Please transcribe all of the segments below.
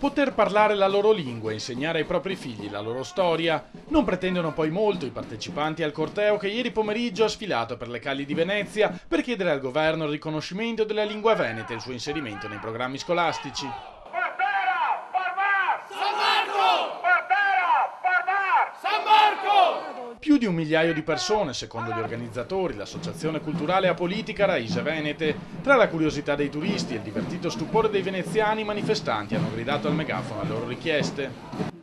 Poter parlare la loro lingua e insegnare ai propri figli la loro storia. Non pretendono poi molto i partecipanti al corteo che ieri pomeriggio ha sfilato per le calli di Venezia per chiedere al governo il riconoscimento della lingua veneta e il suo inserimento nei programmi scolastici. Più di 1 migliaio di persone, secondo gli organizzatori, l'associazione culturale e apolitica Raise Venete. Tra la curiosità dei turisti e il divertito stupore dei veneziani, i manifestanti hanno gridato al megafono le loro richieste.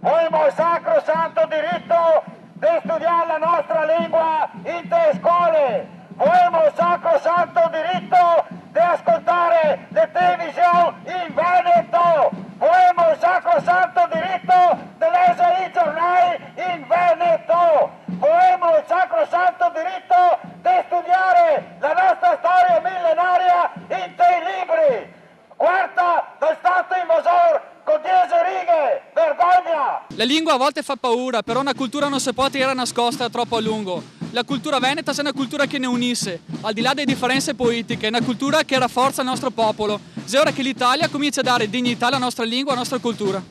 Abbiamo il sacro santo diritto di studiare la nostra lingua in te scuole. Abbiamo il sacro santo diritto di ascoltare le televisioni in Veneto. Abbiamo il sacro santo diritto di leggere i giornali in Veneto. Abbiamo il sacro santo diritto di studiare la nostra storia millenaria in dei libri. Quarta del Stato invasor con 10 righe, vergogna! La lingua a volte fa paura, però una cultura non si può tenere nascosta troppo a lungo. La cultura veneta è una cultura che ne unisce, al di là delle differenze politiche, è una cultura che rafforza il nostro popolo. È ora che l'Italia comincia a dare dignità alla nostra lingua e alla nostra cultura.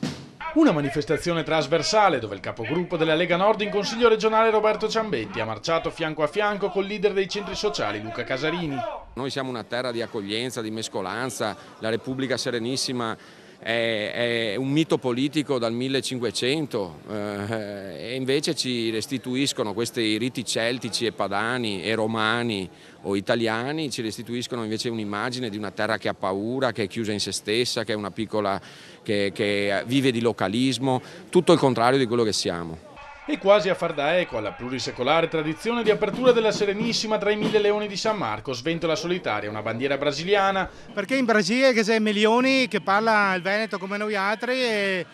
Una manifestazione trasversale dove il capogruppo della Lega Nord in Consiglio regionale Roberto Ciambetti ha marciato fianco a fianco col leader dei centri sociali Luca Casarini. Noi siamo una terra di accoglienza, di mescolanza, la Repubblica Serenissima è un mito politico dal 1500 e invece ci restituiscono questi riti celtici e padani e romani o italiani, ci restituiscono invece un'immagine di una terra che ha paura, che è chiusa in se stessa, che è una piccola, che vive di localismo, tutto il contrario di quello che siamo. E quasi a far da eco alla plurisecolare tradizione di apertura della Serenissima tra i 1000 leoni di San Marco, sventola solitaria una bandiera brasiliana. Perché in Brasile che c'è milioni che parla il Veneto come noi altri e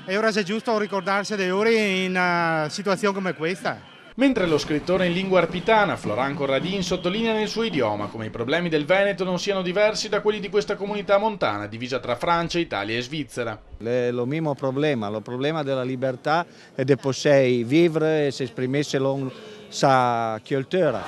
ora è giusto ricordarsi di ora in una situazione come questa. Mentre lo scrittore in lingua arpitana, Florent Corradin, sottolinea nel suo idioma come i problemi del Veneto non siano diversi da quelli di questa comunità montana divisa tra Francia, Italia e Svizzera. Lo mismo problema, il problema della libertà e di poter vivere e si esprimere selon sa cultura.